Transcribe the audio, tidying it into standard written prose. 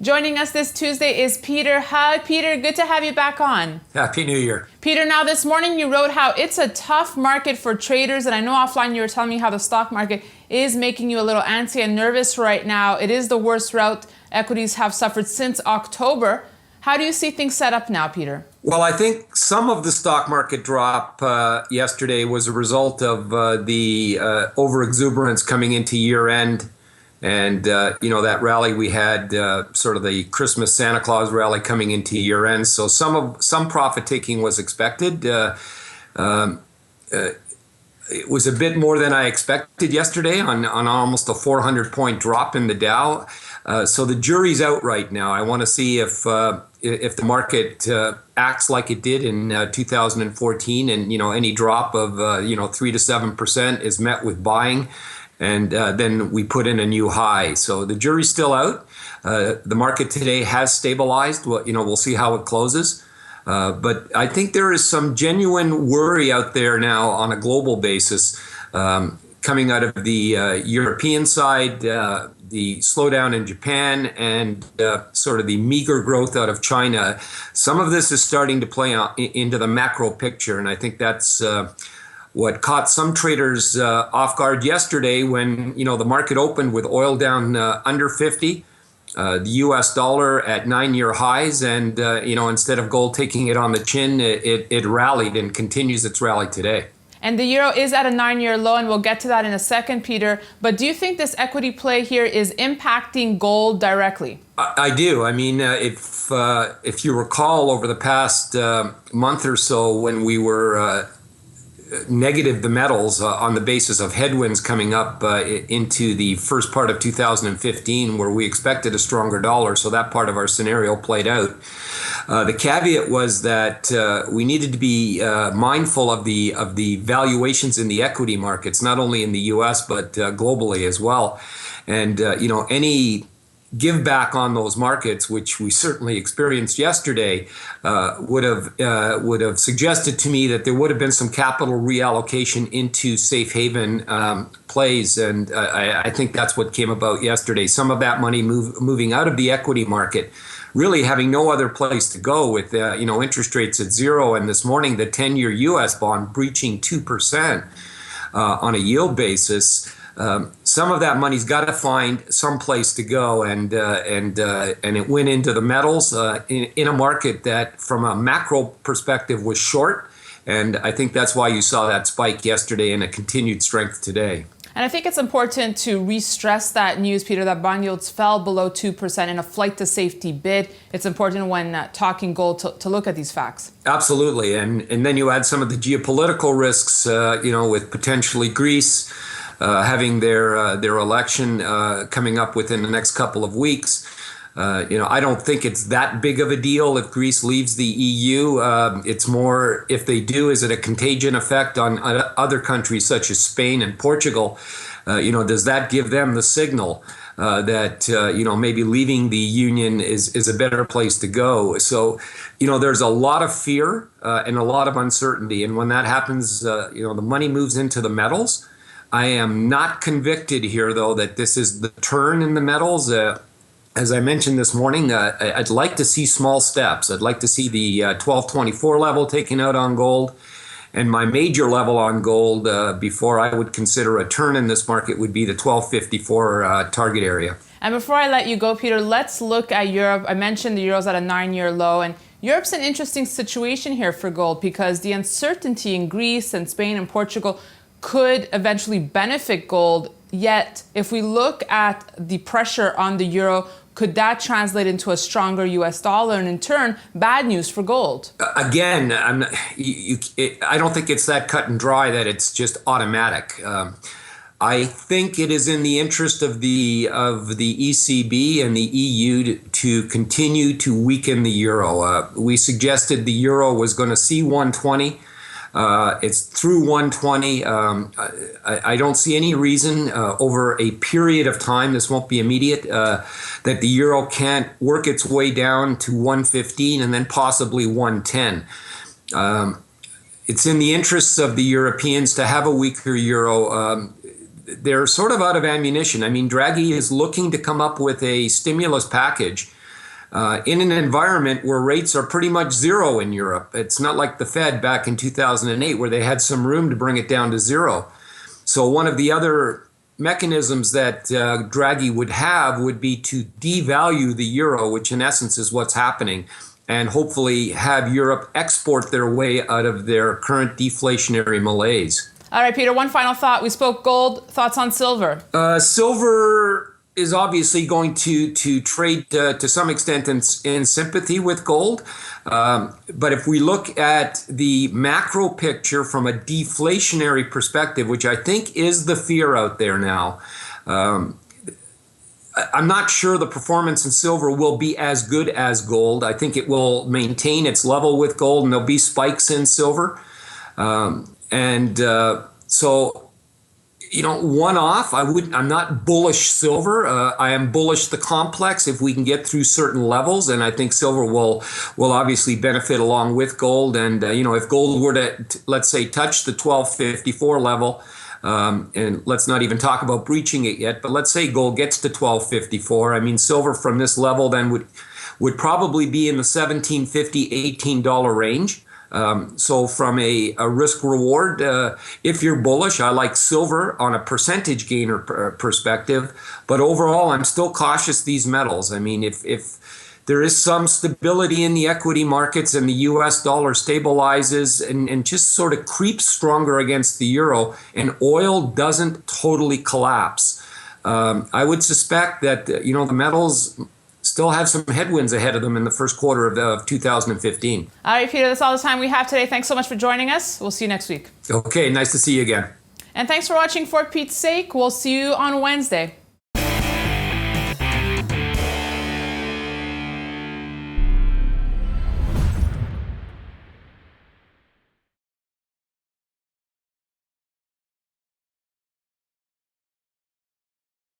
Joining us this Tuesday is Peter. Hi, Peter. Good to have you back on. Happy New Year. Peter, now this morning you wrote how it's a tough market for traders, and I know offline you were telling me how the stock market is making you a little antsy and nervous right now. It is the worst rout equities have suffered since October. How do you see things set up now, Peter? Well, I think some of the stock market drop yesterday was a result of the overexuberance coming into year end. And, that rally we had, sort of the Christmas Santa Claus rally coming into year end. So some profit taking was expected. It was a bit more than I expected yesterday on almost a 400-point drop in the Dow. So the jury's out right now. I want to see if the market acts like it did in 2014, and any drop of 3 to 7% is met with buying. And then we put in a new high. So the jury's still out. The market today has stabilized. Well, we'll see how it closes. But I think there is some genuine worry out there now on a global basis, coming out of the European side, the slowdown in Japan, and sort of the meager growth out of China. Some of this is starting to play out into the macro picture, and I think that's what caught some traders off guard yesterday when the market opened with oil down under 50, the U.S. dollar at 9-year highs, and instead of gold taking it on the chin, it rallied and continues its rally today. And the euro is at a 9-year low, and we'll get to that in a second, Peter. But do you think this equity play here is impacting gold directly? I do. I mean, if you recall, over the past month or so, when we were negative the metals on the basis of headwinds coming up into the first part of 2015, where we expected a stronger dollar. So that part of our scenario played out. The caveat was that we needed to be mindful of the valuations in the equity markets, not only in the U.S. but globally as well. And any give back on those markets, which we certainly experienced yesterday, would have suggested to me that there would have been some capital reallocation into safe haven plays, and I think that's what came about yesterday. Some of that money moving out of the equity market, really having no other place to go with interest rates at zero, and this morning the 10-year U.S. bond breaching 2% on a yield basis. Some of that money's got to find some place to go, and it went into the metals in a market that, from a macro perspective, was short, and I think that's why you saw that spike yesterday and a continued strength today. And I think it's important to re-stress that news, Peter, that bond yields fell below 2% in a flight to safety bid. It's important when talking gold to look at these facts. Absolutely, and then you add some of the geopolitical risks, with potentially Greece having their election coming up within the next couple of weeks. I don't think it's that big of a deal if Greece leaves the EU. It's more, if they do, is it a contagion effect on other countries such as Spain and Portugal? Does that give them the signal that maybe leaving the union is a better place to go? So, there's a lot of fear and a lot of uncertainty, and when that happens, the money moves into the metals. I am not convicted here, though, that this is the turn in the metals. As I mentioned this morning, I'd like to see small steps. I'd like to see the 1224 level taken out on gold. And my major level on gold before I would consider a turn in this market would be the 1254 target area. And before I let you go, Peter, let's look at Europe. I mentioned the euro's at a 9-year low, and Europe's an interesting situation here for gold because the uncertainty in Greece and Spain and Portugal could eventually benefit gold. Yet, if we look at the pressure on the euro, could that translate into a stronger U.S. dollar and in turn, bad news for gold? Again, I don't think it's that cut and dry that it's just automatic. I think it is in the interest of the ECB and the EU to continue to weaken the euro. We suggested the euro was going to see 120. It's through 120. I don't see any reason over a period of time, this won't be immediate, that the euro can't work its way down to 115 and then possibly 110. It's in the interests of the Europeans to have a weaker euro. They're sort of out of ammunition. I mean, Draghi is looking to come up with a stimulus package in an environment where rates are pretty much zero in Europe. It's not like the Fed back in 2008 where they had some room to bring it down to zero. So one of the other mechanisms that Draghi would have would be to devalue the euro, which in essence is what's happening, and hopefully have Europe export their way out of their current deflationary malaise. All right, Peter, one final thought. We spoke gold. Thoughts on silver? Silver is obviously going to trade to some extent in sympathy with gold. But if we look at the macro picture from a deflationary perspective, which I think is the fear out there now, I'm not sure the performance in silver will be as good as gold. I think it will maintain its level with gold, and there'll be spikes in silver. So, one off, I'm not bullish silver. I am bullish the complex if we can get through certain levels, and I think silver will obviously benefit along with gold. And if gold were to let's say touch the 1254 level, and let's not even talk about breaching it yet, but let's say gold gets to 1254. I mean, silver from this level then would probably be in the $17.50, $18 range. So from a risk reward, if you're bullish, I like silver on a percentage gainer perspective. But overall, I'm still cautious these metals. I mean, if there is some stability in the equity markets and the US dollar stabilizes and just sort of creeps stronger against the euro and oil doesn't totally collapse, I would suspect that, the metals still have some headwinds ahead of them in the first quarter of 2015. All right, Peter, that's all the time we have today. Thanks so much for joining us. We'll see you next week. Okay, nice to see you again. And thanks for watching For Pete's Sake. We'll see you on Wednesday.